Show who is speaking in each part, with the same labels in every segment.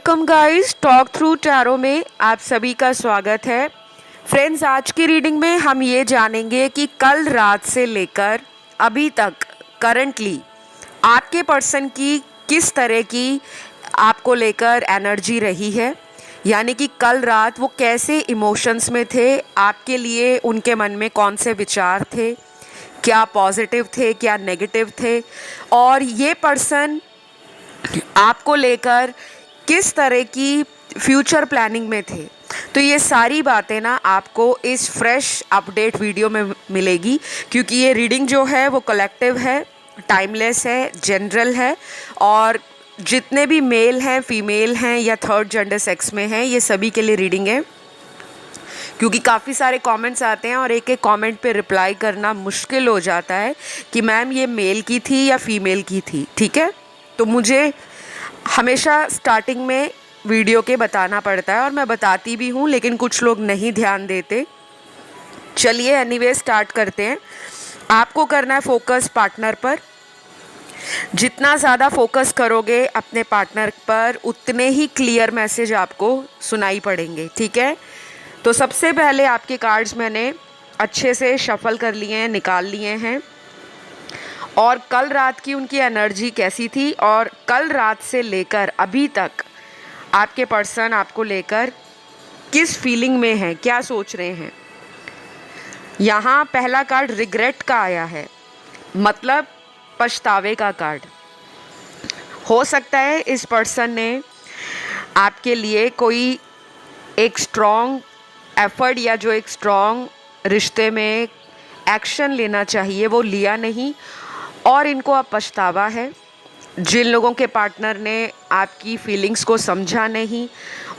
Speaker 1: Welcome guys, talk through tarot में आप सभी का स्वागत है। फ्रेंड्स, आज की रीडिंग में हम ये जानेंगे कि कल रात से लेकर अभी तक करंटली आपके पर्सन की किस तरह की आपको लेकर एनर्जी रही है। यानी कि कल रात वो कैसे इमोशंस में थे, आपके लिए उनके मन में कौन से विचार थे, क्या पॉजिटिव थे, क्या नेगेटिव थे, और ये पर्सन आपको लेकर किस तरह की फ्यूचर प्लानिंग में थे। तो ये सारी बातें ना आपको इस फ्रेश अपडेट वीडियो में मिलेगी, क्योंकि ये रीडिंग जो है वो कलेक्टिव है, टाइमलेस है, जनरल है, और जितने भी मेल हैं, फीमेल हैं या थर्ड जेंडर सेक्स में हैं, ये सभी के लिए रीडिंग है। क्योंकि काफ़ी सारे कमेंट्स आते हैं और एक एक कमेंट पे रिप्लाई करना मुश्किल हो जाता है कि मैम ये मेल की थी या फीमेल की थी। ठीक है, तो मुझे हमेशा स्टार्टिंग में वीडियो के बताना पड़ता है और मैं बताती भी हूँ, लेकिन कुछ लोग नहीं ध्यान देते। चलिए एनीवे स्टार्ट करते हैं। आपको करना है फोकस पार्टनर पर। जितना ज़्यादा फोकस करोगे अपने पार्टनर पर, उतने ही क्लियर मैसेज आपको सुनाई पड़ेंगे। ठीक है, तो सबसे पहले आपके कार्ड्स मैंने अच्छे से शफल कर लिए हैं, निकाल लिए हैं, और कल रात की उनकी एनर्जी कैसी थी और कल रात से लेकर अभी तक आपके पर्सन आपको लेकर किस फीलिंग में है, क्या सोच रहे हैं। यहाँ पहला कार्ड रिग्रेट का आया है, मतलब पछतावे का कार्ड। हो सकता है इस पर्सन ने आपके लिए कोई एक स्ट्रॉन्ग एफर्ट या जो एक स्ट्रॉन्ग रिश्ते में एक्शन लेना चाहिए वो लिया नहीं, और इनको अब पछतावा है। जिन लोगों के पार्टनर ने आपकी फीलिंग्स को समझा नहीं,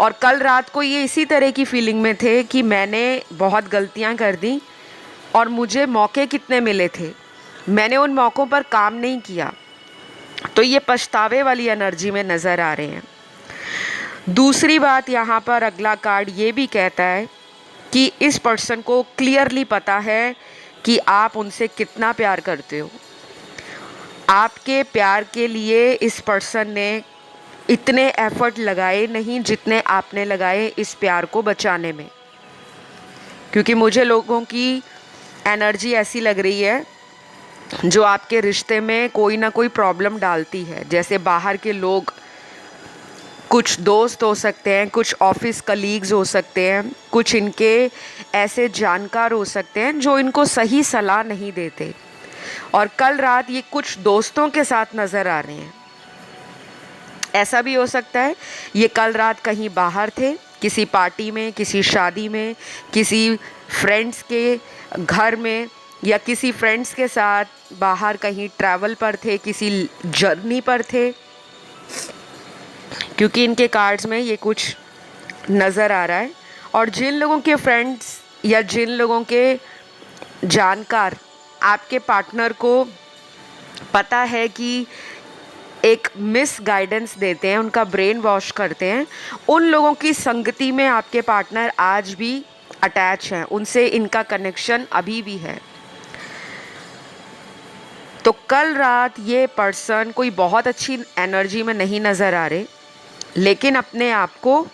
Speaker 1: और कल रात को ये इसी तरह की फीलिंग में थे कि मैंने बहुत गलतियां कर दी और मुझे मौके कितने मिले थे, मैंने उन मौक़ों पर काम नहीं किया। तो ये पछतावे वाली एनर्जी में नज़र आ रहे हैं। दूसरी बात, यहाँ पर अगला कार्ड ये भी कहता है कि इस पर्सन को क्लियरली पता है कि आप उनसे कितना प्यार करते हो। आपके प्यार के लिए इस पर्सन ने इतने एफर्ट लगाए नहीं जितने आपने लगाए इस प्यार को बचाने में। क्योंकि मुझे लोगों की एनर्जी ऐसी लग रही है जो आपके रिश्ते में कोई ना कोई प्रॉब्लम डालती है। जैसे बाहर के लोग, कुछ दोस्त हो सकते हैं, कुछ ऑफिस कलीग्स हो सकते हैं, कुछ इनके ऐसे जानकार हो सकते हैं जो इनको सही सलाह नहीं देते। और कल रात ये कुछ दोस्तों के साथ नज़र आ रहे हैं। ऐसा भी हो सकता है ये कल रात कहीं बाहर थे, किसी पार्टी में, किसी शादी में, किसी फ्रेंड्स के घर में, या किसी फ्रेंड्स के साथ बाहर कहीं ट्रैवल पर थे, किसी जर्नी पर थे। क्योंकि इनके कार्ड्स में ये कुछ नज़र आ रहा है। और जिन लोगों के फ्रेंड्स या जिन लोगों के जानकार आपके पार्टनर को पता है कि एक मिस गाइडेंस देते हैं, उनका ब्रेन वॉश करते हैं, उन लोगों की संगति में आपके पार्टनर आज भी अटैच हैं, उनसे इनका कनेक्शन अभी भी है। तो कल रात ये पर्सन कोई बहुत अच्छी एनर्जी में नहीं नज़र आ रहे, लेकिन अपने आप को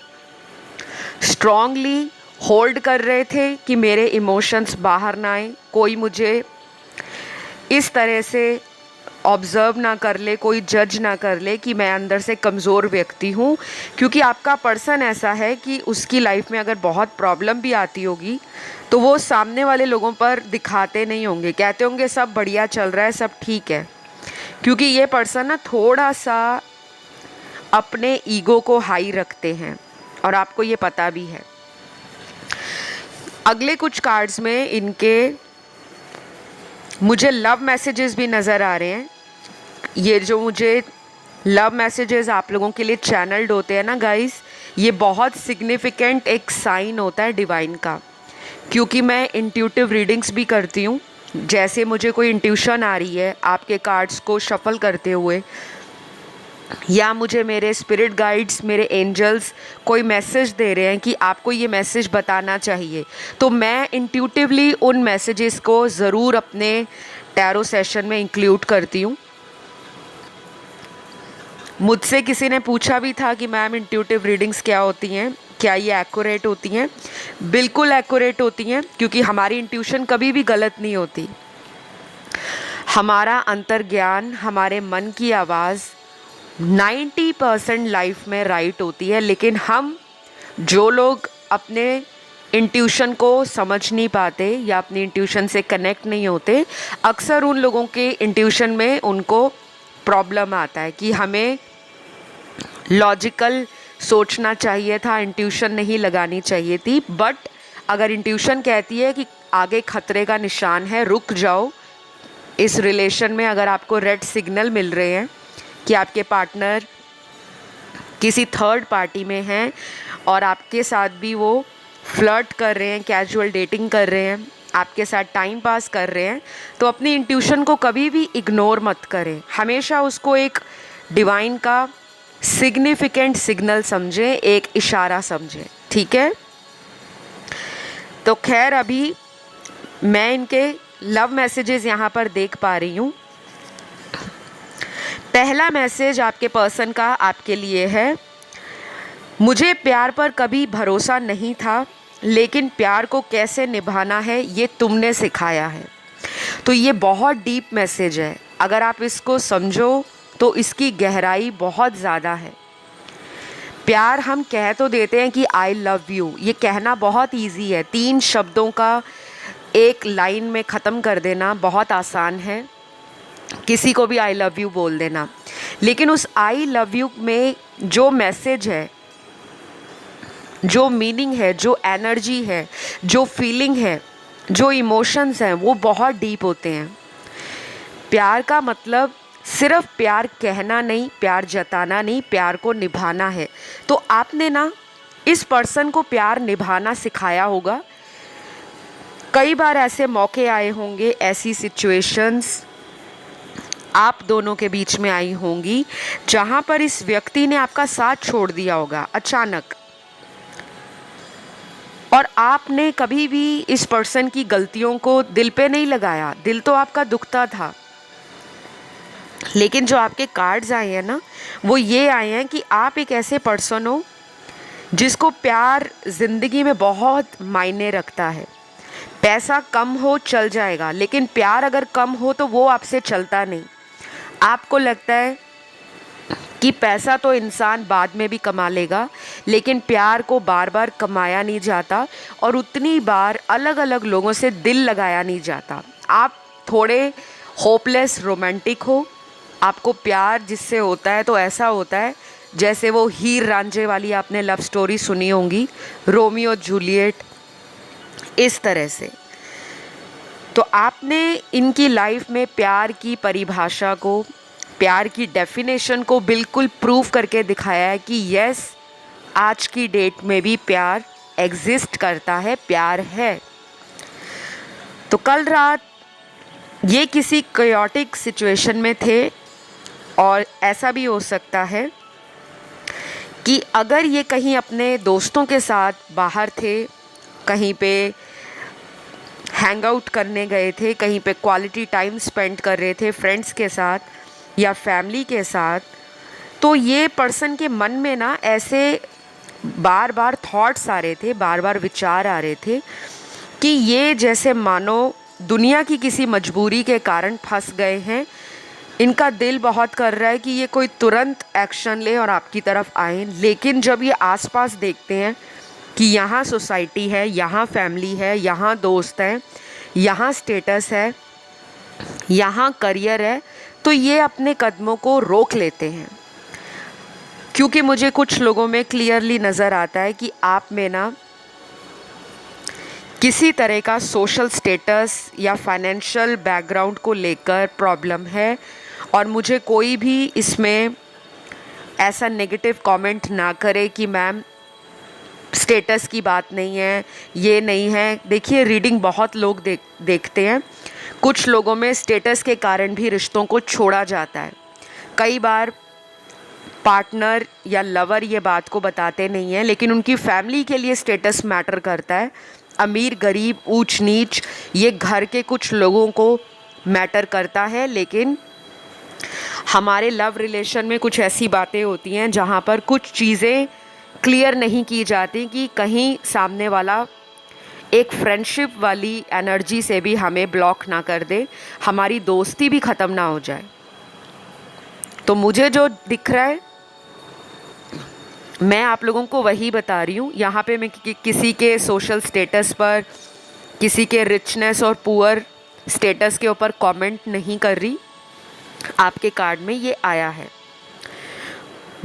Speaker 1: स्ट्रॉन्गली होल्ड कर रहे थे कि मेरे इमोशंस बाहर ना आए, कोई मुझे इस तरह से ऑब्ज़र्व ना कर ले, कोई जज ना कर ले कि मैं अंदर से कमज़ोर व्यक्ति हूँ। क्योंकि आपका पर्सन ऐसा है कि उसकी लाइफ में अगर बहुत प्रॉब्लम भी आती होगी तो वो सामने वाले लोगों पर दिखाते नहीं होंगे, कहते होंगे सब बढ़िया चल रहा है, सब ठीक है। क्योंकि ये पर्सन ना थोड़ा सा अपने ईगो को हाई रखते हैं, और आपको ये पता भी है। अगले कुछ कार्ड्स में इनके मुझे लव मैसेजेस भी नज़र आ रहे हैं। ये जो मुझे लव मैसेजेस आप लोगों के लिए चैनल्ड होते हैं ना गाइस, ये बहुत सिग्निफिकेंट एक साइन होता है डिवाइन का। क्योंकि मैं इंट्यूटिव रीडिंग्स भी करती हूँ। जैसे मुझे कोई इंट्यूशन आ रही है आपके कार्ड्स को शफल करते हुए, या मुझे मेरे स्पिरिट गाइड्स, मेरे एंजल्स कोई मैसेज दे रहे हैं कि आपको ये मैसेज बताना चाहिए, तो मैं इंट्यूटिवली उन मैसेजेस को ज़रूर अपने टैरो सेशन में इंक्लूड करती हूँ। मुझसे किसी ने पूछा भी था कि मैम इंट्यूटिव रीडिंग्स क्या होती हैं, क्या ये एक्यूरेट होती हैं? बिल्कुल एक्यूरेट होती हैं, क्योंकि हमारी इंट्यूशन कभी भी गलत नहीं होती। हमारा अंतर्ज्ञान, हमारे मन की आवाज़ 90% लाइफ में राइट होती है, लेकिन हम जो लोग अपने इंट्यूशन को समझ नहीं पाते या अपनी इंट्यूशन से कनेक्ट नहीं होते, अक्सर उन लोगों के इंट्यूशन में उनको प्रॉब्लम आता है कि हमें लॉजिकल सोचना चाहिए था, इंट्यूशन नहीं लगानी चाहिए थी। बट अगर इंट्यूशन कहती है कि आगे खतरे का निशान है, रुक जाओ, इस रिलेशन में अगर आपको रेड सिग्नल मिल रहे हैं कि आपके पार्टनर किसी थर्ड पार्टी में हैं और आपके साथ भी वो फ्लर्ट कर रहे हैं, कैजुअल डेटिंग कर रहे हैं, आपके साथ टाइम पास कर रहे हैं, तो अपनी इंट्यूशन को कभी भी इग्नोर मत करें। हमेशा उसको एक डिवाइन का सिग्निफिकेंट सिग्नल समझें, एक इशारा समझें, ठीक है? तो खैर, अभी मैं इनके लव मैसेजेस यहाँ पर देख पा रही हूँ। पहला मैसेज आपके पर्सन का आपके लिए है, मुझे प्यार पर कभी भरोसा नहीं था, लेकिन प्यार को कैसे निभाना है ये तुमने सिखाया है। तो ये बहुत डीप मैसेज है। अगर आप इसको समझो तो इसकी गहराई बहुत ज़्यादा है। प्यार हम कह तो देते हैं कि आई लव यू, ये कहना बहुत इजी है, 3 शब्दों का एक लाइन में ख़त्म कर देना बहुत आसान है, किसी को भी आई लव यू बोल देना। लेकिन उस आई लव यू में जो मैसेज है, जो मीनिंग है, जो एनर्जी है, जो फीलिंग है, जो इमोशंस हैं, वो बहुत डीप होते हैं। प्यार का मतलब सिर्फ प्यार कहना नहीं, प्यार जताना नहीं, प्यार को निभाना है। तो आपने ना इस पर्सन को प्यार निभाना सिखाया होगा। कई बार ऐसे मौके आए होंगे, ऐसी सिचुएशंस आप दोनों के बीच में आई होंगी जहाँ पर इस व्यक्ति ने आपका साथ छोड़ दिया होगा अचानक, और आपने कभी भी इस पर्सन की गलतियों को दिल पे नहीं लगाया। दिल तो आपका दुखता था, लेकिन जो आपके कार्ड्स आए हैं ना, वो ये आए हैं कि आप एक ऐसे पर्सन हो जिसको प्यार ज़िंदगी में बहुत मायने रखता है। पैसा कम हो चल जाएगा, लेकिन प्यार अगर कम हो तो वो आपसे चलता नहीं। आपको लगता है कि पैसा तो इंसान बाद में भी कमा लेगा, लेकिन प्यार को बार बार कमाया नहीं जाता और उतनी बार अलग अलग लोगों से दिल लगाया नहीं जाता। आप थोड़े होपलेस रोमांटिक हो। आपको प्यार जिससे होता है तो ऐसा होता है जैसे वो हीर रांझे वाली आपने लव स्टोरी सुनी होंगी, रोमियो जूलियट, इस तरह से। तो आपने इनकी लाइफ में प्यार की परिभाषा को, प्यार की डेफिनेशन को बिल्कुल प्रूव करके दिखाया है कि यस, आज की डेट में भी प्यार एग्जिस्ट करता है, प्यार है। तो कल रात ये किसी कायोटिक सिचुएशन में थे, और ऐसा भी हो सकता है कि अगर ये कहीं अपने दोस्तों के साथ बाहर थे, कहीं पे हैंग आउट करने गए थे, कहीं पे क्वालिटी टाइम स्पेंड कर रहे थे फ्रेंड्स के साथ या फैमिली के साथ, तो ये पर्सन के मन में ना ऐसे बार बार थॉट्स आ रहे थे, बार बार विचार आ रहे थे कि ये जैसे मानो दुनिया की किसी मजबूरी के कारण फंस गए हैं। इनका दिल बहुत कर रहा है कि ये कोई तुरंत एक्शन ले और आपकी तरफ आए, लेकिन जब ये आसपास देखते हैं कि यहाँ सोसाइटी है, यहाँ फैमिली है, यहाँ दोस्त हैं, यहाँ स्टेटस है, यहाँ करियर है, तो ये अपने कदमों को रोक लेते हैं। क्योंकि मुझे कुछ लोगों में क्लियरली नज़र आता है कि आप में ना किसी तरह का सोशल स्टेटस या फाइनेंशियल बैकग्राउंड को लेकर प्रॉब्लम है, और मुझे कोई भी इसमें ऐसा नेगेटिव कमेंट ना करे कि मैम स्टेटस की बात नहीं है, ये नहीं है। देखिए, रीडिंग बहुत लोग देखते हैं। कुछ लोगों में स्टेटस के कारण भी रिश्तों को छोड़ा जाता है। कई बार पार्टनर या लवर ये बात को बताते नहीं हैं, लेकिन उनकी फैमिली के लिए स्टेटस मैटर करता है। अमीर गरीब, ऊंच नीच, ये घर के कुछ लोगों को मैटर करता है, लेकिन हमारे लव रिलेशन में कुछ ऐसी बातें होती हैं जहाँ पर कुछ चीज़ें क्लियर नहीं की जाती कि कहीं सामने वाला एक फ्रेंडशिप वाली एनर्जी से भी हमें ब्लॉक ना कर दे, हमारी दोस्ती भी ख़त्म ना हो जाए। तो मुझे जो दिख रहा है मैं आप लोगों को वही बता रही हूँ। यहाँ पे मैं किसी के सोशल स्टेटस पर, किसी के रिचनेस और पुअर स्टेटस के ऊपर कमेंट नहीं कर रही। आपके कार्ड में ये आया है।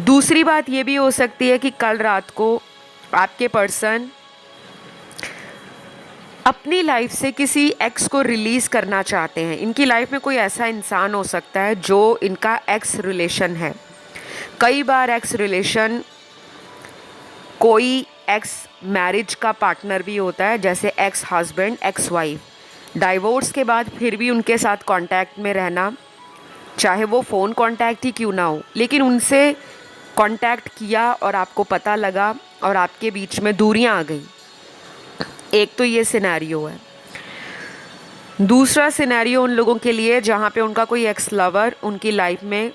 Speaker 1: दूसरी बात ये भी हो सकती है कि कल रात को आपके पर्सन अपनी लाइफ से किसी एक्स को रिलीज़ करना चाहते हैं। इनकी लाइफ में कोई ऐसा इंसान हो सकता है जो इनका एक्स रिलेशन है। कई बार एक्स रिलेशन कोई एक्स मैरिज का पार्टनर भी होता है, जैसे ex husband, ex wife. Divorce के बाद फिर भी उनके साथ कांटेक्ट में रहना, चाहे वो फ़ोन कांटेक्ट ही क्यों ना हो, लेकिन उनसे कांटेक्ट किया और आपको पता लगा और आपके बीच में दूरियां आ गई। एक तो ये सिनेरियो है। दूसरा सिनेरियो उन लोगों के लिए जहाँ पे उनका कोई एक्स लवर उनकी लाइफ में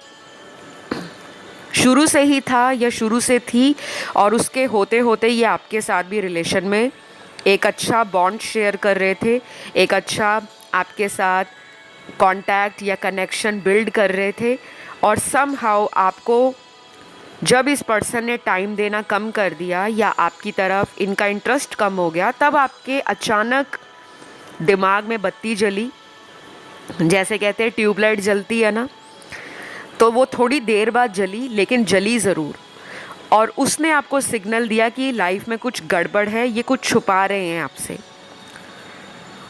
Speaker 1: शुरू से ही था या शुरू से थी, और उसके होते होते ये आपके साथ भी रिलेशन में एक अच्छा बॉन्ड शेयर कर रहे थे, एक अच्छा आपके साथ कांटेक्ट या कनेक्शन बिल्ड कर रहे थे। और समहाउ आपको जब इस पर्सन ने टाइम देना कम कर दिया या आपकी तरफ इनका इंटरेस्ट कम हो गया, तब आपके अचानक दिमाग में बत्ती जली। जैसे कहते हैं ट्यूबलाइट जलती है ना, तो वो थोड़ी देर बाद जली, लेकिन जली ज़रूर। और उसने आपको सिग्नल दिया कि लाइफ में कुछ गड़बड़ है, ये कुछ छुपा रहे हैं आपसे।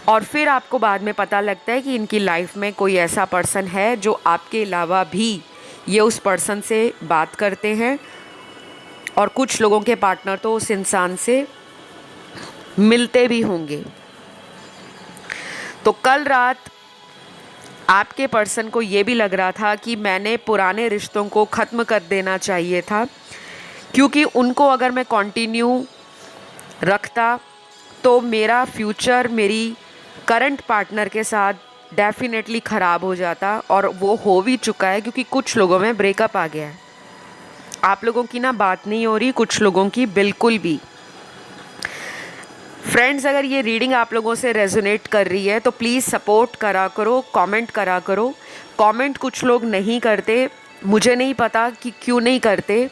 Speaker 1: और फिर आपको बाद में पता लगता है कि इनकी लाइफ में कोई ऐसा पर्सन है जो आपके अलावा भी ये उस पर्सन से बात करते हैं, और कुछ लोगों के पार्टनर तो उस इंसान से मिलते भी होंगे। तो कल रात आपके पर्सन को ये भी लग रहा था कि मैंने पुराने रिश्तों को ख़त्म कर देना चाहिए था, क्योंकि उनको अगर मैं कंटिन्यू रखता तो मेरा फ्यूचर मेरी करंट पार्टनर के साथ डेफिनेटली ख़राब हो जाता, और वो हो भी चुका है, क्योंकि कुछ लोगों में ब्रेकअप आ गया है। आप लोगों की ना बात नहीं हो रही, कुछ लोगों की बिल्कुल भी। फ्रेंड्स, अगर ये रीडिंग आप लोगों से रेजोनेट कर रही है तो प्लीज़ सपोर्ट करा करो, कमेंट करा करो। कमेंट कुछ लोग नहीं करते, मुझे नहीं पता कि क्यों नहीं करते,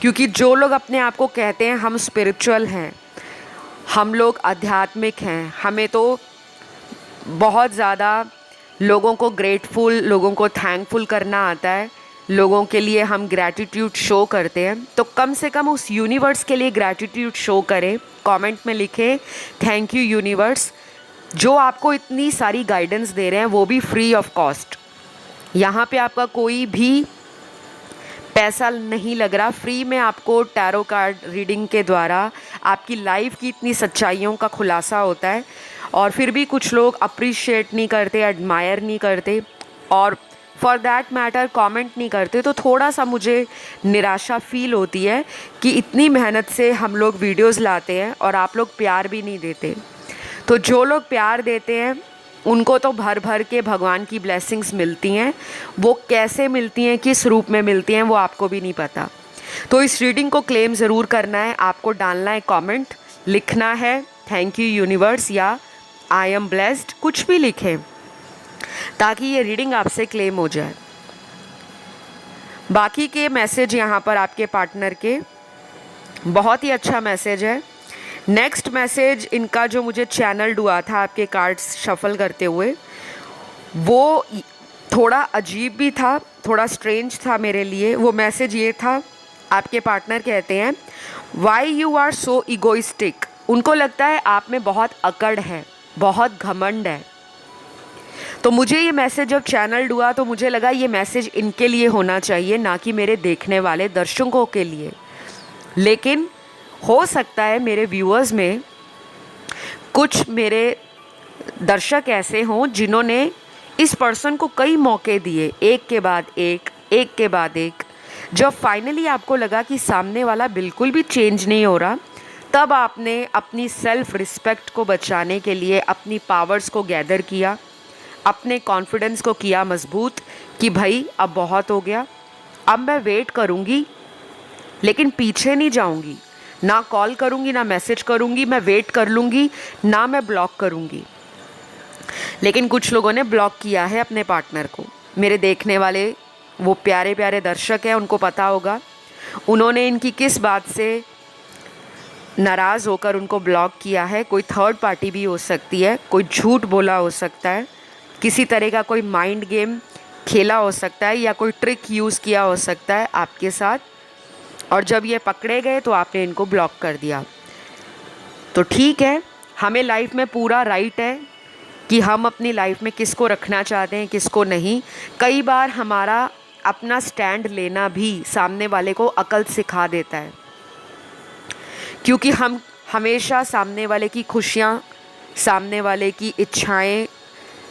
Speaker 1: क्योंकि जो लोग अपने आप को कहते हैं हम स्पिरिचुअल हैं, हम लोग आध्यात्मिक हैं, हमें तो बहुत ज़्यादा लोगों को ग्रेटफुल, लोगों को थैंकफुल करना आता है, लोगों के लिए हम ग्रैटिट्यूड शो करते हैं, तो कम से कम उस यूनिवर्स के लिए ग्रैटिट्यूड शो करें। कमेंट में लिखें थैंक यू यूनिवर्स, जो आपको इतनी सारी गाइडेंस दे रहे हैं, वो भी फ्री ऑफ कॉस्ट। यहाँ पे आपका कोई भी पैसा नहीं लग रहा, फ्री में आपको टैरो कार्ड रीडिंग के द्वारा आपकी लाइफ की इतनी सच्चाइयों का खुलासा होता है। और फिर भी कुछ लोग अप्रिशिएट नहीं करते, एडमायर नहीं करते, और फॉर दैट मैटर कमेंट नहीं करते। तो थोड़ा सा मुझे निराशा फील होती है कि इतनी मेहनत से हम लोग वीडियोस लाते हैं और आप लोग प्यार भी नहीं देते। तो जो लोग प्यार देते हैं उनको तो भर भर के भगवान की ब्लेसिंग्स मिलती हैं। वो कैसे मिलती हैं, किस रूप में मिलती हैं, वो आपको भी नहीं पता। तो इस रीडिंग को क्लेम ज़रूर करना है, आपको डालना है कमेंट, लिखना है थैंक यू यूनिवर्स या आई एम ब्लेस्ड, कुछ भी लिखें ताकि ये रीडिंग आपसे क्लेम हो जाए। बाकी के मैसेज यहाँ पर आपके पार्टनर के बहुत ही अच्छा मैसेज है। नेक्स्ट मैसेज इनका जो मुझे चैनल्ड हुआ था आपके कार्ड्स शफल करते हुए, वो थोड़ा अजीब भी था, थोड़ा स्ट्रेंज था मेरे लिए। वो मैसेज ये था, आपके पार्टनर कहते हैं why you are so egoistic. उनको लगता है आप में बहुत अकड़ है, बहुत घमंड है। तो मुझे ये मैसेज जब चैनल्ड हुआ तो मुझे लगा ये मैसेज इनके लिए होना चाहिए, ना कि मेरे देखने वाले दर्शकों के लिए। लेकिन हो सकता है मेरे व्यूअर्स में कुछ मेरे दर्शक ऐसे हों जिन्होंने इस पर्सन को कई मौके दिए, एक के बाद एक, एक के बाद एक। जब फाइनली आपको लगा कि सामने वाला बिल्कुल भी चेंज नहीं हो रहा, तब आपने अपनी सेल्फ रिस्पेक्ट को बचाने के लिए अपनी पावर्स को गैदर किया, अपने कॉन्फिडेंस को किया मजबूत, कि भाई अब बहुत हो गया, अब मैं वेट करूँगी लेकिन पीछे नहीं जाऊँगी, ना कॉल करूँगी ना मैसेज करूँगी, मैं वेट कर लूँगी, ना मैं ब्लॉक करूँगी। लेकिन कुछ लोगों ने ब्लॉक किया है अपने पार्टनर को। मेरे देखने वाले वो प्यारे प्यारे दर्शक हैं, उनको पता होगा उन्होंने इनकी किस बात से नाराज़ होकर उनको ब्लॉक किया है। कोई थर्ड पार्टी भी हो सकती है, कोई झूठ बोला हो सकता है, किसी तरह का कोई माइंड गेम खेला हो सकता है, या कोई ट्रिक यूज़ किया हो सकता है आपके साथ, और जब ये पकड़े गए तो आपने इनको ब्लॉक कर दिया। तो ठीक है, हमें लाइफ में पूरा राइट है कि हम अपनी लाइफ में किसको रखना चाहते हैं, किसको नहीं। कई बार हमारा अपना स्टैंड लेना भी सामने वाले को अकल सिखा देता है, क्योंकि हम हमेशा सामने वाले की खुशियाँ, सामने वाले की इच्छाएं,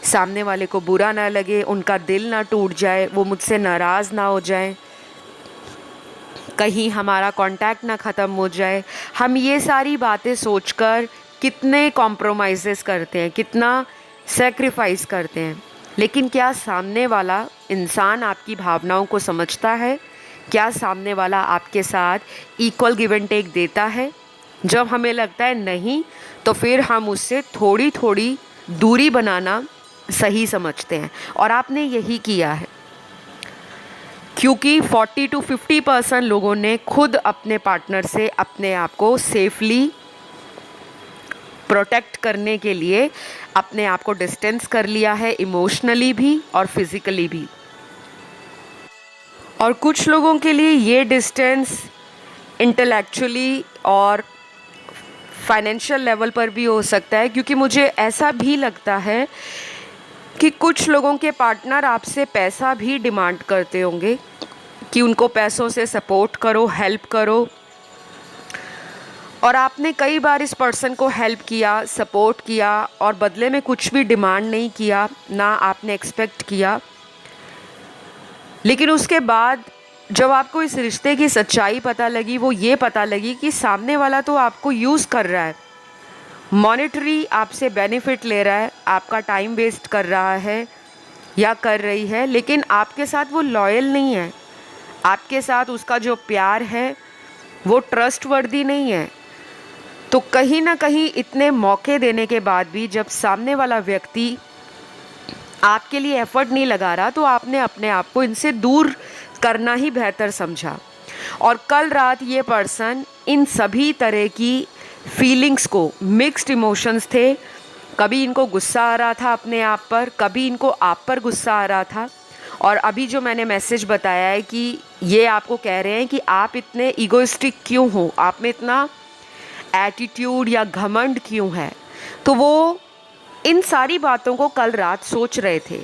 Speaker 1: सामने वाले को बुरा ना लगे, उनका दिल ना टूट जाए, वो मुझसे नाराज़ ना हो जाए, कहीं हमारा कांटेक्ट ना ख़त्म हो जाए, हम ये सारी बातें सोचकर कितने कॉम्प्रोमाइज़ेस करते हैं, कितना सेक्रीफाइस करते हैं। लेकिन क्या सामने वाला इंसान आपकी भावनाओं को समझता है? क्या सामने वाला आपके साथ इक्वल गिव एंड टेक देता है? जब हमें लगता है नहीं, तो फिर हम उससे थोड़ी थोड़ी दूरी बनाना सही समझते हैं, और आपने यही किया है। क्योंकि 40 to 50% लोगों ने खुद अपने पार्टनर से अपने आप को सेफली प्रोटेक्ट करने के लिए अपने आप को डिस्टेंस कर लिया है, इमोशनली भी और फिज़िकली भी। और कुछ लोगों के लिए ये डिस्टेंस इंटेलेक्चुअली और फाइनेंशियल लेवल पर भी हो सकता है, क्योंकि मुझे ऐसा भी लगता है कि कुछ लोगों के पार्टनर आपसे पैसा भी डिमांड करते होंगे कि उनको पैसों से सपोर्ट करो, हेल्प करो, और आपने कई बार इस पर्सन को हेल्प किया, सपोर्ट किया, और बदले में कुछ भी डिमांड नहीं किया, ना आपने एक्सपेक्ट किया। लेकिन उसके बाद जब आपको इस रिश्ते की सच्चाई पता लगी, वो ये पता लगी कि सामने वाला तो आपको यूज़ कर रहा है, मॉनेटरी आपसे बेनिफिट ले रहा है, आपका टाइम वेस्ट कर रहा है या कर रही है, लेकिन आपके साथ वो लॉयल नहीं है, आपके साथ उसका जो प्यार है वो ट्रस्टवर्दी नहीं है। तो कहीं ना कहीं इतने मौके देने के बाद भी जब सामने वाला व्यक्ति आपके लिए एफर्ट नहीं लगा रहा, तो आपने अपने आप को इनसे दूर करना ही बेहतर समझा। और कल रात ये पर्सन इन सभी तरह की फीलिंग्स को, मिक्स्ड इमोशंस थे, कभी इनको गुस्सा आ रहा था अपने आप पर, कभी इनको आप पर गुस्सा आ रहा था, और अभी जो मैंने मैसेज बताया है कि ये आपको कह रहे हैं कि आप इतने ईगोइस्टिक क्यों हो, आप में इतना एटीट्यूड या घमंड क्यों है। तो वो इन सारी बातों को कल रात सोच रहे थे।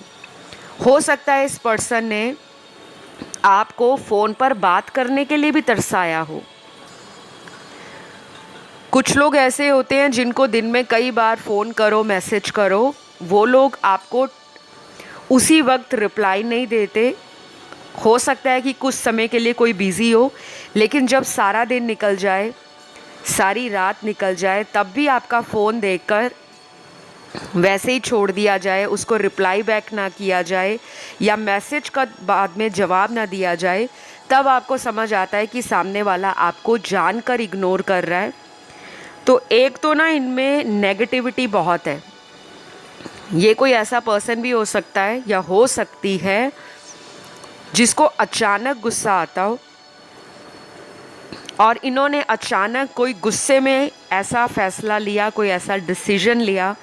Speaker 1: हो सकता है इस पर्सन ने आपको फ़ोन पर बात करने के लिए भी तरसाया हो। कुछ लोग ऐसे होते हैं जिनको दिन में कई बार फ़ोन करो, मैसेज करो, वो लोग आपको उसी वक्त रिप्लाई नहीं देते। हो सकता है कि कुछ समय के लिए कोई बिज़ी हो, लेकिन जब सारा दिन निकल जाए, सारी रात निकल जाए, तब भी आपका फ़ोन देखकर वैसे ही छोड़ दिया जाए, उसको रिप्लाई बैक ना किया जाए, या मैसेज का बाद में जवाब ना दिया जाए, तब आपको समझ आता है कि सामने वाला आपको जानकर इग्नोर कर रहा है। तो एक तो ना इनमें नेगेटिविटी बहुत है। ये कोई ऐसा पर्सन भी हो सकता है या हो सकती है जिसको अचानक गुस्सा आता हो, और इन्होंने अचानक कोई गुस्से में ऐसा फैसला लिया, कोई ऐसा डिसीजन लिया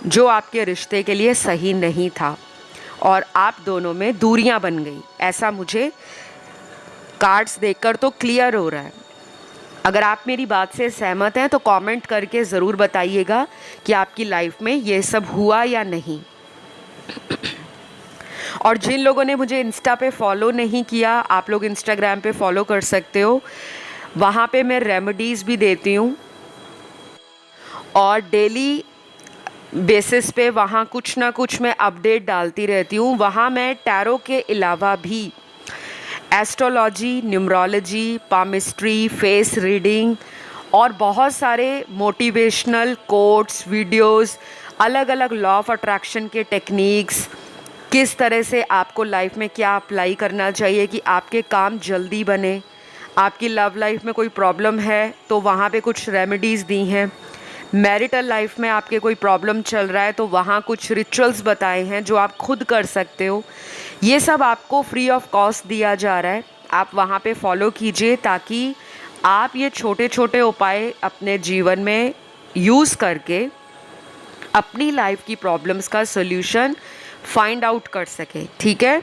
Speaker 1: जो आपके रिश्ते के लिए सही नहीं था, और आप दोनों में दूरियां बन गई। ऐसा मुझे कार्ड्स देखकर तो क्लियर हो रहा है। अगर आप मेरी बात से सहमत हैं तो कमेंट करके ज़रूर बताइएगा कि आपकी लाइफ में ये सब हुआ या नहीं। और जिन लोगों ने मुझे इंस्टा पे फॉलो नहीं किया, आप लोग इंस्टाग्राम पे फॉलो कर सकते हो। वहाँ पे मैं रेमेडीज़ भी देती हूँ, और डेली बेसिस पे वहाँ कुछ ना कुछ मैं अपडेट डालती रहती हूँ। वहाँ मैं टैरो के अलावा भी astrology, numerology, palmistry, face reading और बहुत सारे मोटिवेशनल कोट्स, वीडियोस, अलग अलग लॉ ऑफ अट्रैक्शन के टेक्निक्स, किस तरह से आपको लाइफ में क्या अप्लाई करना चाहिए कि आपके काम जल्दी बने। आपकी लव लाइफ में कोई प्रॉब्लम है तो वहाँ पे कुछ रेमेडीज़ दी हैं। मैरिटल लाइफ में आपके कोई प्रॉब्लम चल रहा है तो वहाँ कुछ रिचुअल्स बताए हैं जो आप खुद कर सकते हो। ये सब आपको फ्री ऑफ कॉस्ट दिया जा रहा है, आप वहाँ पे फॉलो कीजिए ताकि आप ये छोटे छोटे उपाय अपने जीवन में यूज़ करके अपनी लाइफ की प्रॉब्लम्स का सोल्यूशन फाइंड आउट कर सकें। ठीक है,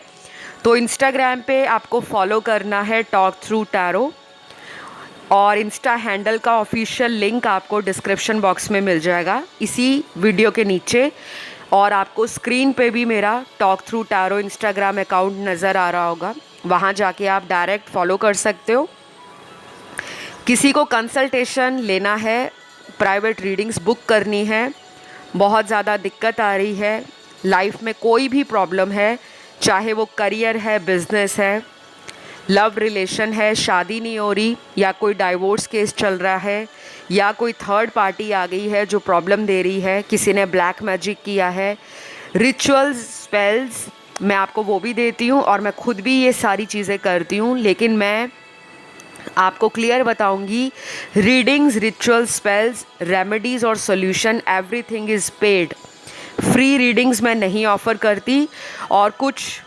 Speaker 1: तो इंस्टाग्राम पे आपको फॉलो करना है टॉक थ्रू टैरो, और इंस्टा हैंडल का ऑफिशियल लिंक आपको डिस्क्रिप्शन बॉक्स में मिल जाएगा इसी वीडियो के नीचे, और आपको स्क्रीन पे भी मेरा talk through tarot Instagram account नज़र आ रहा होगा, वहाँ जाके आप डायरेक्ट फॉलो कर सकते हो। किसी को कंसल्टेशन लेना है, प्राइवेट रीडिंग्स बुक करनी है, बहुत ज़्यादा दिक्कत आ रही है लाइफ में, कोई भी प्रॉब्लम है, चाहे वो करियर है, बिजनेस है, लव रिलेशन है, शादी नहीं हो रही, या कोई डाइवोर्स केस चल रहा है, या कोई थर्ड पार्टी आ गई है जो प्रॉब्लम दे रही है, किसी ने ब्लैक मैजिक किया है, रिचुअल्स, स्पेल्स, मैं आपको वो भी देती हूँ और मैं खुद भी ये सारी चीज़ें करती हूँ, लेकिन मैं आपको क्लियर बताऊंगी रीडिंग्स, रिचुअल, स्पेल्स, रेमेडीज़ और solution everything is paid. Free readings मैं नहीं ऑफ़र करती, और कुछ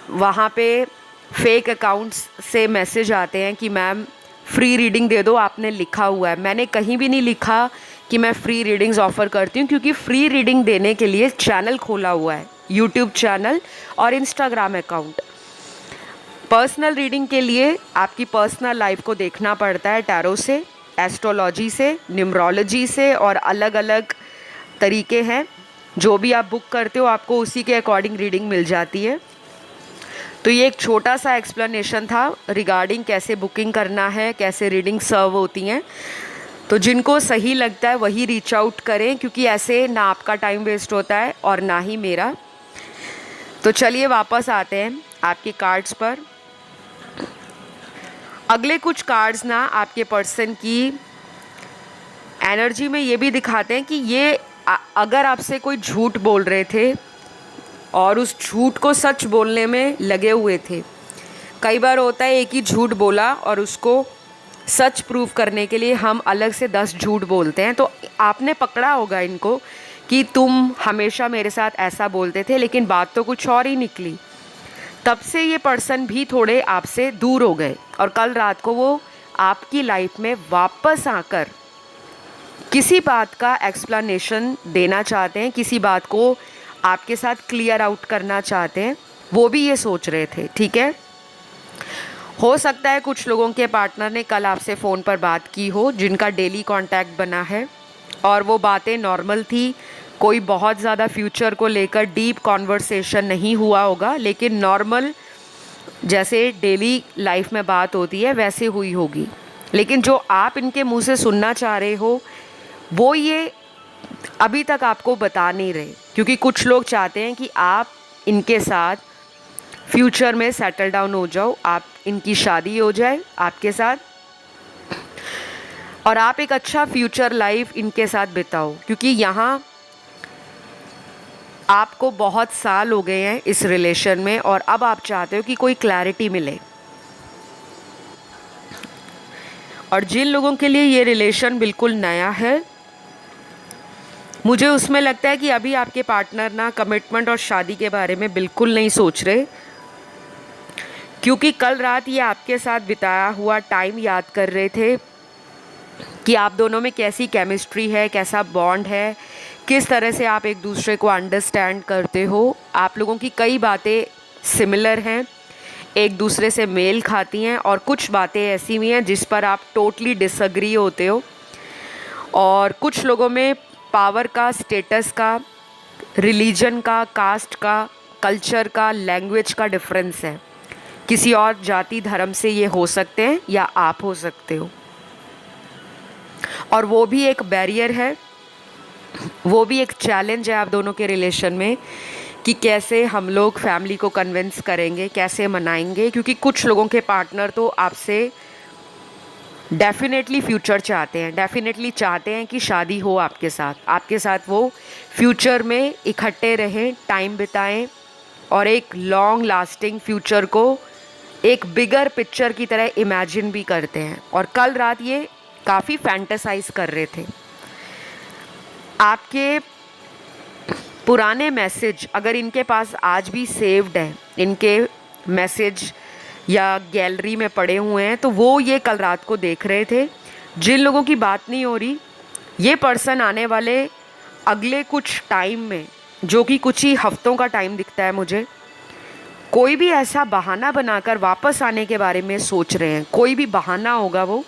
Speaker 1: वहाँ पे फेक अकाउंट्स से मैसेज आते हैं कि मैम फ्री रीडिंग दे दो, आपने लिखा हुआ है। मैंने कहीं भी नहीं लिखा कि मैं फ्री रीडिंग्स ऑफ़र करती हूँ, क्योंकि फ्री रीडिंग देने के लिए चैनल खोला हुआ है, यूट्यूब चैनल और इंस्टाग्राम अकाउंट। पर्सनल रीडिंग के लिए आपकी पर्सनल लाइफ को देखना पड़ता है टैरो से, एस्ट्रोलॉजी से, न्यूमरोलॉजी से, और अलग अलग तरीके हैं। जो भी आप बुक करते हो आपको उसी के अकॉर्डिंग रीडिंग मिल जाती है। तो ये एक छोटा सा एक्सप्लेनेशन था रिगार्डिंग कैसे बुकिंग करना है, कैसे रीडिंग सर्व होती हैं। तो जिनको सही लगता है वही रीच आउट करें, क्योंकि ऐसे ना आपका टाइम वेस्ट होता है और ना ही मेरा। तो चलिए वापस आते हैं आपके कार्ड्स पर। अगले कुछ कार्ड्स ना आपके पर्सन की एनर्जी में ये भी दिखाते हैं कि ये अगर आपसे कोई झूठ बोल रहे थे और उस झूठ को सच बोलने में लगे हुए थे। कई बार होता है एक ही झूठ बोला और उसको सच प्रूव करने के लिए हम अलग से 10 झूठ बोलते हैं। तो आपने पकड़ा होगा इनको कि तुम हमेशा मेरे साथ ऐसा बोलते थे, लेकिन बात तो कुछ और ही निकली। तब से ये पर्सन भी थोड़े आपसे दूर हो गए, और कल रात को वो आपकी लाइफ में वापस आकर किसी बात का एक्सप्लेनेशन देना चाहते हैं, किसी बात को आपके साथ क्लियर आउट करना चाहते हैं, वो भी ये सोच रहे थे। ठीक है, हो सकता है कुछ लोगों के पार्टनर ने कल आपसे फ़ोन पर बात की हो, जिनका डेली कांटेक्ट बना है, और वो बातें नॉर्मल थी, कोई बहुत ज़्यादा फ्यूचर को लेकर डीप कॉन्वर्सेशन नहीं हुआ होगा, लेकिन नॉर्मल जैसे डेली लाइफ में बात होती है वैसे हुई होगी। लेकिन जो आप इनके मुंह से सुनना चाह रहे हो वो ये अभी तक आपको बता नहीं रहे, क्योंकि कुछ लोग चाहते हैं कि आप इनके साथ फ्यूचर में सेटल डाउन हो जाओ, आप इनकी शादी हो जाए आपके साथ, और आप एक अच्छा फ्यूचर लाइफ इनके साथ बिताओ। क्योंकि यहाँ आपको बहुत साल हो गए हैं इस रिलेशन में, और अब आप चाहते हो कि कोई क्लैरिटी मिले। और जिन लोगों के लिए ये रिलेशन बिल्कुल नया है, मुझे उसमें लगता है कि अभी आपके पार्टनर ना कमिटमेंट और शादी के बारे में बिल्कुल नहीं सोच रहे, क्योंकि कल रात ये आपके साथ बिताया हुआ टाइम याद कर रहे थे कि आप दोनों में कैसी केमिस्ट्री है, कैसा बॉन्ड है, किस तरह से आप एक दूसरे को अंडरस्टैंड करते हो। आप लोगों की कई बातें सिमिलर हैं, एक दूसरे से मेल खाती हैं, और कुछ बातें ऐसी भी हैं जिस पर आप टोटली डिसएग्री होते हो। और कुछ लोगों में पावर का, स्टेटस का, रिलीजन का, कास्ट का, कल्चर का, लैंग्वेज का डिफरेंस है। किसी और जाति धर्म से ये हो सकते हैं या आप हो सकते हो, और वो भी एक बैरियर है, वो भी एक चैलेंज है आप दोनों के रिलेशन में कि कैसे हम लोग फैमिली को कन्विंस करेंगे, कैसे मनाएंगे। क्योंकि कुछ लोगों के पार्टनर तो आपसे डेफिनेटली फ्यूचर चाहते हैं, डेफिनेटली चाहते हैं कि शादी हो आपके साथ वो फ्यूचर में इकट्ठे रहें, टाइम बिताएं, और एक लॉन्ग लास्टिंग फ्यूचर को एक बिगर पिक्चर की तरह इमेजिन भी करते हैं। और कल रात ये काफ़ी फैंटेसाइज कर रहे थे। आपके पुराने मैसेज अगर इनके पास आज भी सेव्ड है, इनके मैसेज या गैलरी में पड़े हुए हैं, तो वो ये कल रात को देख रहे थे। जिन लोगों की बात नहीं हो रही, ये पर्सन आने वाले अगले कुछ टाइम में, जो कि कुछ ही हफ्तों का टाइम दिखता है मुझे, कोई भी ऐसा बहाना बनाकर वापस आने के बारे में सोच रहे हैं। कोई भी बहाना होगा, वो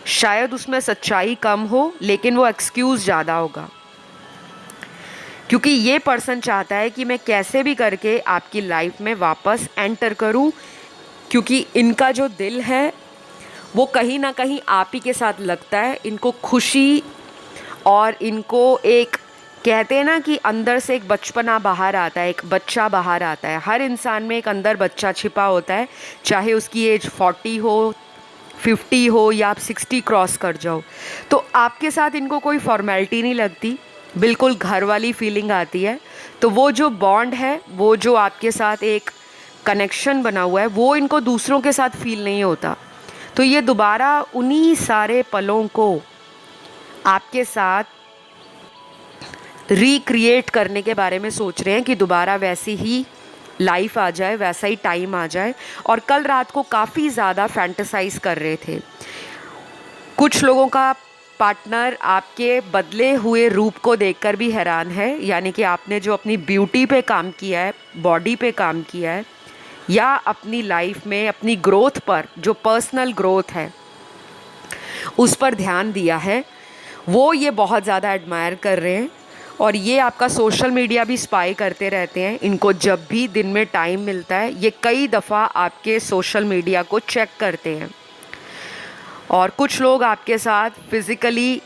Speaker 1: शायद उसमें सच्चाई कम हो, लेकिन वो एक्सक्यूज़ ज़्यादा होगा, क्योंकि ये पर्सन चाहता है कि मैं कैसे भी करके आपकी लाइफ में वापस एंटर करूं, क्योंकि इनका जो दिल है वो कहीं ना कहीं आप ही के साथ लगता है। इनको खुशी और इनको एक, कहते हैं ना कि अंदर से एक बचपना बाहर आता है, एक बच्चा बाहर आता है। हर इंसान में एक अंदर बच्चा छिपा होता है, चाहे उसकी एज 40 हो, 50 हो या आप 60 क्रॉस कर जाओ। तो आपके साथ इनको कोई फॉर्मेलिटी नहीं लगती, बिल्कुल घर वाली फीलिंग आती है। तो वो जो बॉन्ड है, वो जो आपके साथ एक कनेक्शन बना हुआ है, वो इनको दूसरों के साथ फील नहीं होता। तो ये दोबारा उन्हीं सारे पलों को आपके साथ रिक्रिएट करने के बारे में सोच रहे हैं कि दोबारा वैसी ही लाइफ आ जाए, वैसा ही टाइम आ जाए। और कल रात को काफ़ी ज़्यादा फैंटेसाइज कर रहे थे। कुछ लोगों का पार्टनर आपके बदले हुए रूप को देखकर भी हैरान है, यानी कि आपने जो अपनी ब्यूटी पे काम किया है, बॉडी पे काम किया है, या अपनी लाइफ में अपनी ग्रोथ पर, जो पर्सनल ग्रोथ है उस पर ध्यान दिया है, वो ये बहुत ज़्यादा एडमायर कर रहे हैं। और ये आपका सोशल मीडिया भी स्पाई करते रहते हैं। इनको जब भी दिन में टाइम मिलता है, ये कई दफ़ा आपके सोशल मीडिया को चेक करते हैं। और कुछ लोग आपके साथ फिज़िकली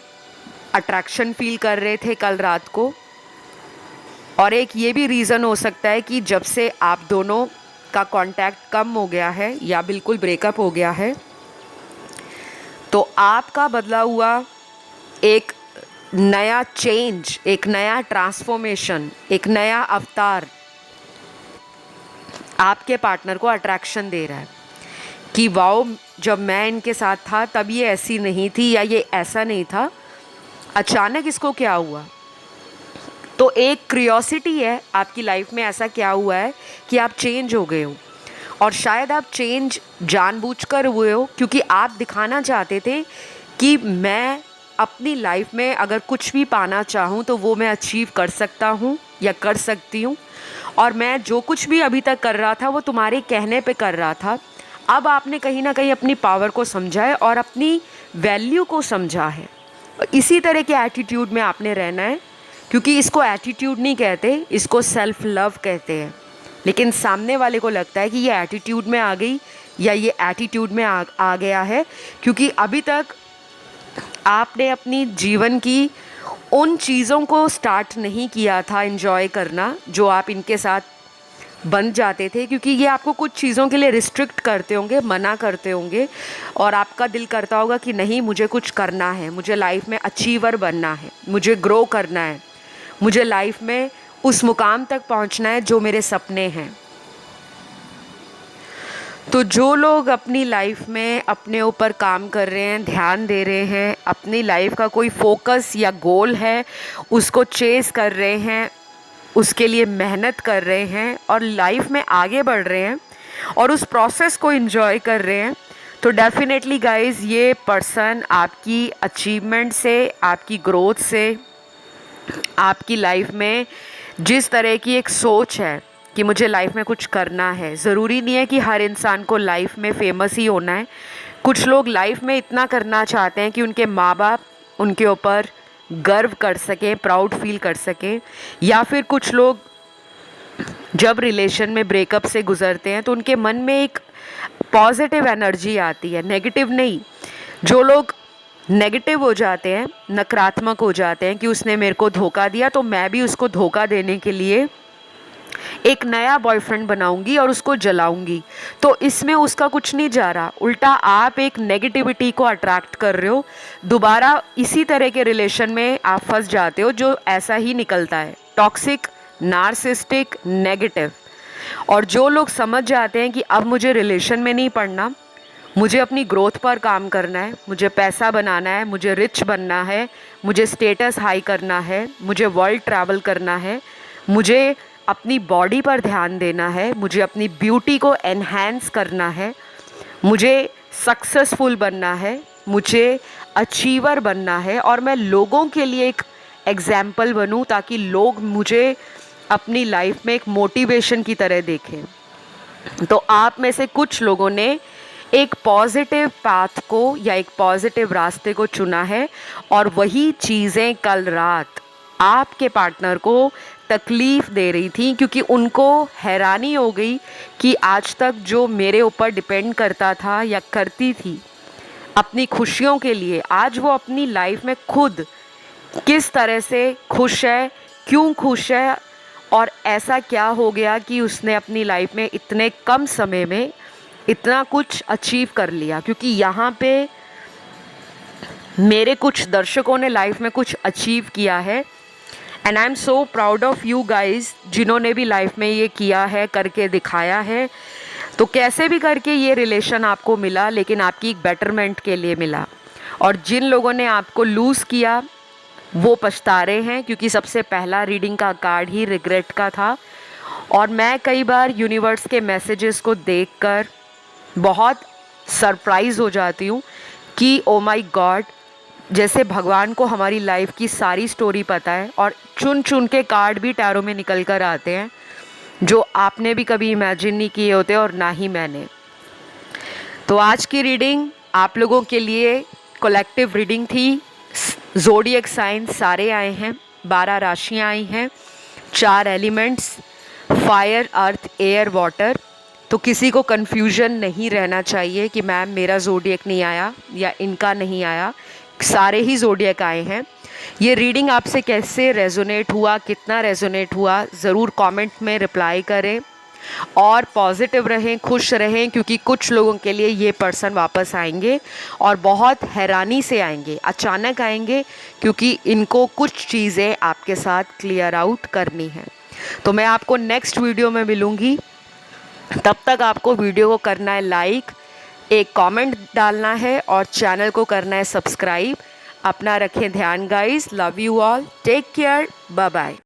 Speaker 1: अट्रैक्शन फील कर रहे थे कल रात को। और एक ये भी रीज़न हो सकता है कि जब से आप दोनों का कांटेक्ट कम हो गया है या बिल्कुल ब्रेकअप हो गया है, तो आपका बदला हुआ एक नया चेंज, एक नया ट्रांसफॉर्मेशन, एक नया अवतार आपके पार्टनर को अट्रैक्शन दे रहा है कि वाओ, जब मैं इनके साथ था तब ये ऐसी नहीं थी या ये ऐसा नहीं था, अचानक इसको क्या हुआ। तो एक क्यूरियोसिटी है आपकी लाइफ में, ऐसा क्या हुआ है कि आप चेंज हो गए हो। और शायद आप चेंज जानबूझकर हुए हो, क्योंकि आप दिखाना चाहते थे कि मैं अपनी लाइफ में अगर कुछ भी पाना चाहूँ तो वो मैं अचीव कर सकता हूँ या कर सकती हूँ। और मैं जो कुछ भी अभी तक कर रहा था वो तुम्हारे कहने पे कर रहा था। अब आपने कहीं ना कहीं अपनी पावर को समझा है और अपनी वैल्यू को समझा है। इसी तरह के एटीट्यूड में आपने रहना है, क्योंकि इसको एटीट्यूड नहीं कहते, इसको सेल्फ लव कहते हैं। लेकिन सामने वाले को लगता है कि ये एटीट्यूड में आ गई या ये एटीट्यूड में आ गया है, क्योंकि अभी तक आपने अपनी जीवन की उन चीज़ों को स्टार्ट नहीं किया था एंजॉय करना जो आप इनके साथ बन जाते थे, क्योंकि ये आपको कुछ चीज़ों के लिए रिस्ट्रिक्ट करते होंगे, मना करते होंगे, और आपका दिल करता होगा कि नहीं, मुझे कुछ करना है, मुझे लाइफ में अचीवर बनना है, मुझे ग्रो करना है, मुझे लाइफ में उस मुकाम तक पहुंचना है जो मेरे सपने हैं। तो जो लोग अपनी लाइफ में अपने ऊपर काम कर रहे हैं, ध्यान दे रहे हैं, अपनी लाइफ का कोई फोकस या गोल है उसको चेस कर रहे हैं, उसके लिए मेहनत कर रहे हैं और लाइफ में आगे बढ़ रहे हैं और उस प्रोसेस को एंजॉय कर रहे हैं, तो डेफिनेटली गाइस, ये पर्सन आपकी अचीवमेंट से, आपकी ग्रोथ से, आपकी लाइफ में जिस तरह की एक सोच है कि मुझे लाइफ में कुछ करना है, ज़रूरी नहीं है कि हर इंसान को लाइफ में फेमस ही होना है। कुछ लोग लाइफ में इतना करना चाहते हैं कि उनके माँ बाप उनके ऊपर गर्व कर सकें, प्राउड फील कर सकें। या फिर कुछ लोग जब रिलेशन में ब्रेकअप से गुज़रते हैं तो उनके मन में एक पॉजिटिव एनर्जी आती है, नेगेटिव नहीं। जो लोग नेगेटिव हो जाते हैं, नकारात्मक हो जाते हैं कि उसने मेरे को धोखा दिया तो मैं भी उसको धोखा देने के लिए एक नया बॉयफ्रेंड बनाऊंगी और उसको जलाऊंगी, तो इसमें उसका कुछ नहीं जा रहा, उल्टा आप एक नेगेटिविटी को अट्रैक्ट कर रहे हो। दोबारा इसी तरह के रिलेशन में आप फंस जाते हो जो ऐसा ही निकलता है, टॉक्सिक, नार्सिसिस्टिक, नेगेटिव। और जो लोग समझ जाते हैं कि अब मुझे रिलेशन में नहीं पड़ना, मुझे अपनी ग्रोथ पर काम करना है, मुझे पैसा बनाना है, मुझे रिच बनना है, मुझे स्टेटस हाई करना है, मुझे वर्ल्ड ट्रैवल करना है, मुझे अपनी बॉडी पर ध्यान देना है, मुझे अपनी ब्यूटी को एनहांस करना है, मुझे सक्सेसफुल बनना है, मुझे अचीवर बनना है और मैं लोगों के लिए एक एग्जाम्पल बनूं ताकि लोग मुझे अपनी लाइफ में एक मोटिवेशन की तरह देखें। तो आप में से कुछ लोगों ने एक पॉजिटिव पाथ को या एक पॉजिटिव रास्ते को चुना है और वही चीज़ें कल रात आपके पार्टनर को तकलीफ़ दे रही थी, क्योंकि उनको हैरानी हो गई कि आज तक जो मेरे ऊपर डिपेंड करता था या करती थी अपनी खुशियों के लिए, आज वो अपनी लाइफ में खुद किस तरह से खुश है, क्यों खुश है और ऐसा क्या हो गया कि उसने अपनी लाइफ में इतने कम समय में इतना कुछ अचीव कर लिया। क्योंकि यहाँ पे मेरे कुछ दर्शकों ने लाइफ में कुछ अचीव किया है and I am so proud of you guys, जिन्होंने भी लाइफ में ये किया है, करके दिखाया है। तो कैसे भी करके ये रिलेशन आपको मिला, लेकिन आपकी एक बेटरमेंट के लिए मिला। और जिन लोगों ने आपको लूज़ किया वो पछता रहे हैं, क्योंकि सबसे पहला रीडिंग का कार्ड ही रिग्रेट का था। और मैं कई बार यूनिवर्स के मैसेजेस को देखकर बहुत सरप्राइज़ हो जाती हूँ कि ओ माय गॉड, जैसे भगवान को हमारी लाइफ की सारी स्टोरी पता है और चुन चुन के कार्ड भी टैरो में निकल कर आते हैं जो आपने भी कभी इमेजिन नहीं किए होते और ना ही मैंने। तो आज की रीडिंग आप लोगों के लिए कलेक्टिव रीडिंग थी। ज़ोडिएक साइन सारे आए हैं, 12 राशियाँ आई हैं, 4 एलिमेंट्स, फायर, अर्थ, एयर, वाटर। तो किसी को कन्फ्यूजन नहीं रहना चाहिए कि मैम मेरा ज़ोडिएक नहीं आया या इनका नहीं आया, सारे ही ज़ोडिएक आए हैं। ये रीडिंग आपसे कैसे रेजोनेट हुआ, कितना रेजोनेट हुआ, ज़रूर कमेंट में रिप्लाई करें और पॉजिटिव रहें, खुश रहें, क्योंकि कुछ लोगों के लिए ये पर्सन वापस आएंगे और बहुत हैरानी से आएंगे, अचानक आएंगे, क्योंकि इनको कुछ चीज़ें आपके साथ क्लियर आउट करनी है। तो मैं आपको नेक्स्ट वीडियो में मिलूँगी, तब तक आपको वीडियो को करना है लाइक, एक कमेंट डालना है और चैनल को करना है सब्सक्राइब। अपना रखें ध्यान guys, love you all, take care, bye bye.